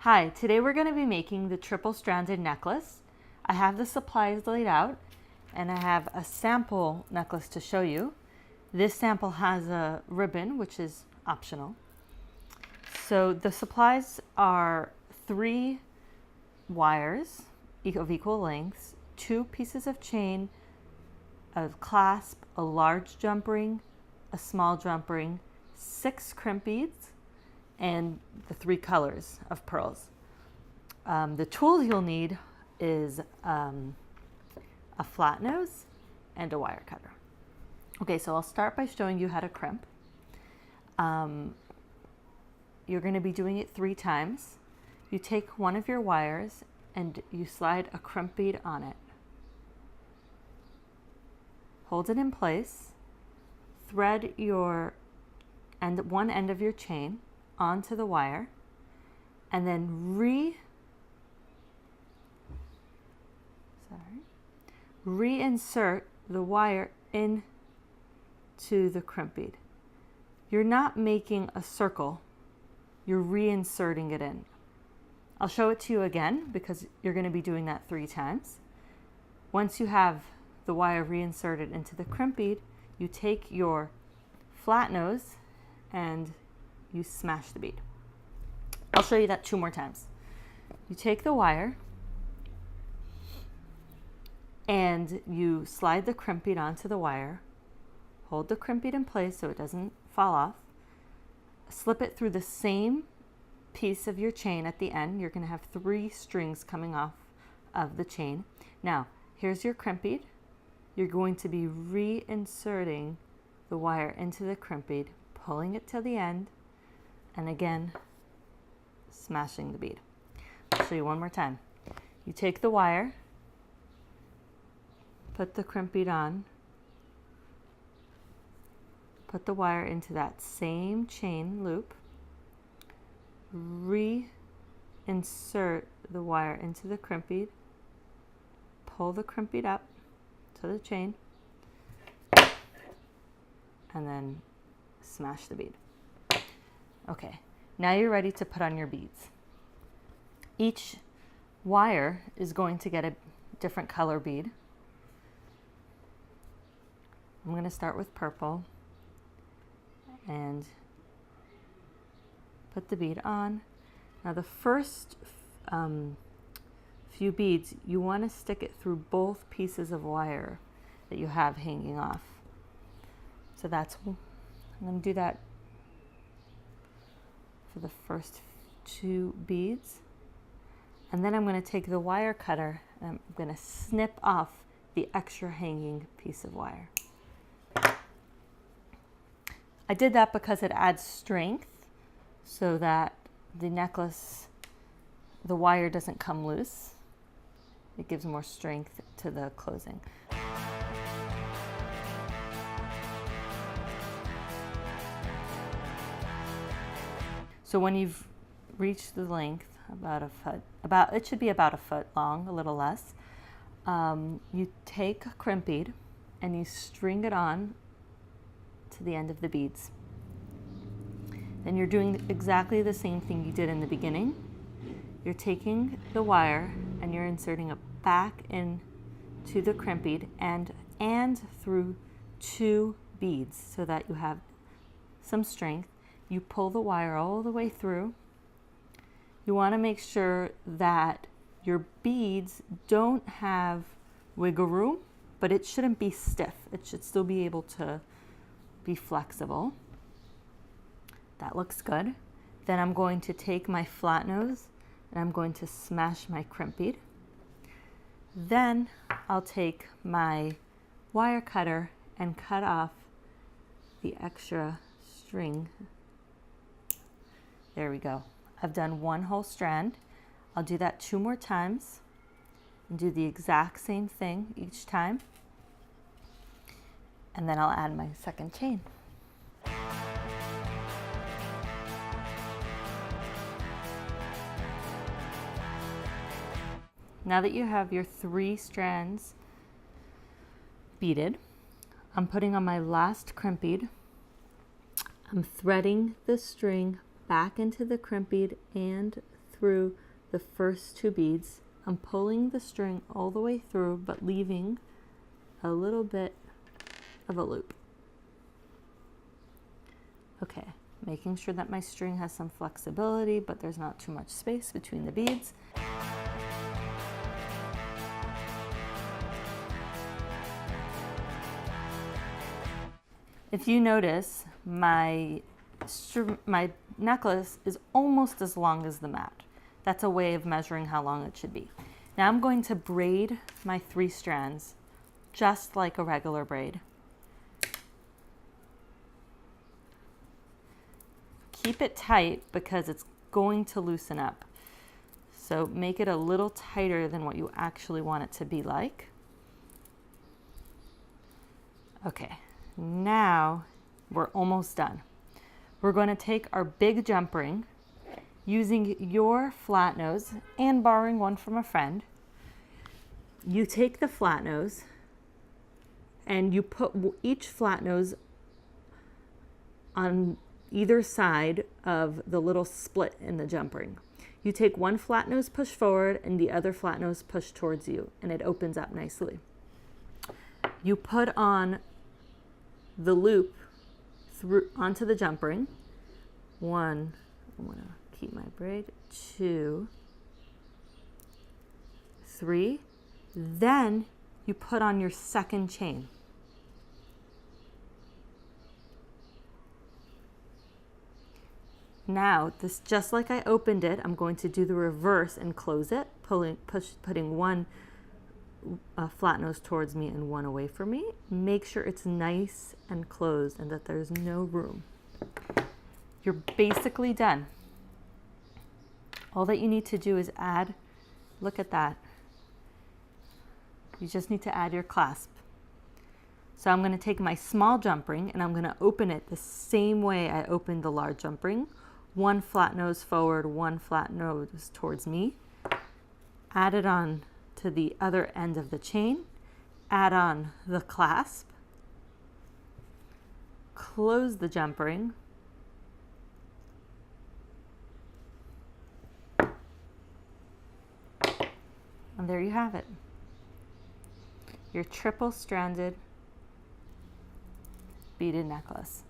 Hi, today we're going to be making the triple stranded necklace. I have the supplies laid out and I have a sample necklace to show you. This sample has a ribbon, which is optional. So the supplies are 3 wires of equal lengths, 2 pieces of chain, a clasp, a large jump ring, a small jump ring, 6 crimp beads, and the 3 colors of pearls. The tools you'll need is a flat nose and a wire cutter. Okay, so I'll start by showing you how to crimp. You're going to be doing it 3 times. You take one of your wires and you slide a crimp bead on it. Hold it in place, thread one end of your chain onto the wire, and then reinsert the wire into the crimp bead. You're not making a circle, you're reinserting it in. I'll show it to you again because you're going to be doing that 3 times. Once you have the wire reinserted into the crimp bead, you take your flat nose and you smash the bead. I'll show you that 2 more times. You take the wire and you slide the crimp bead onto the wire, hold the crimp bead in place so it doesn't fall off, slip it through the same piece of your chain at the end. You're going to have 3 strings coming off of the chain. Now, here's your crimp bead. You're going to be reinserting the wire into the crimp bead, pulling it to the end, and again, smashing the bead. I'll show you one more time. You take the wire, put the crimp bead on, put the wire into that same chain loop, reinsert the wire into the crimp bead, pull the crimp bead up to the chain, and then smash the bead. Okay, now you're ready to put on your beads. Each wire is going to get a different color bead. I'm going to start with purple and put the bead on. Now the first few beads, you want to stick it through both pieces of wire that you have hanging off. So I'm going to do that for the first 2 beads. And then I'm going to take the wire cutter and I'm going to snip off the extra hanging piece of wire. I did that because it adds strength so that the necklace, the wire doesn't come loose. It gives more strength to the closing. So when you've reached the length, about a foot, it should be about a foot long, a little less, you take a crimp bead and you string it on to the end of the beads. Then you're doing exactly the same thing you did in the beginning. You're taking the wire and you're inserting it back into the crimp bead and through 2 beads so that you have some strength. You pull the wire all the way through. You want to make sure that your beads don't have wiggle room, but it shouldn't be stiff. It should still be able to be flexible. That looks good. Then I'm going to take my flat nose and I'm going to smash my crimp bead. Then I'll take my wire cutter and cut off the extra string. There we go. I've done 1 whole strand. I'll do that 2 more times and do the exact same thing each time. And then I'll add my second chain. Now that you have your 3 strands beaded, I'm putting on my last crimp bead. I'm threading the string back into the crimp bead and through the first 2 beads. I'm pulling the string all the way through, but leaving a little bit of a loop. Okay, making sure that my string has some flexibility, but there's not too much space between the beads. If you notice, my necklace is almost as long as the mat. That's a way of measuring how long it should be. Now I'm going to braid my 3 strands just like a regular braid. Keep it tight because it's going to loosen up. So make it a little tighter than what you actually want it to be like. Okay, now we're almost done. We're going to take our big jump ring, using your flat nose and borrowing one from a friend. You take the flat nose and you put each flat nose on either side of the little split in the jump ring. You take one flat nose push forward and the other flat nose push towards you, and it opens up nicely. You put on the loop through onto the jump ring. 1, I'm gonna keep my braid, 2, 3, then you put on your second chain. Now, this, just like I opened it, I'm going to do the reverse and close it, putting one flat nose towards me and one away from me. Make sure it's nice and closed and that there's no room. You're basically done. All that you need to do is add, look at that. You just need to add your clasp. So I'm going to take my small jump ring and I'm going to open it the same way I opened the large jump ring. 1 flat nose forward, 1 flat nose towards me. Add it on to the other end of the chain. Add on the clasp. Close the jump ring. And there you have it. Your triple stranded beaded necklace.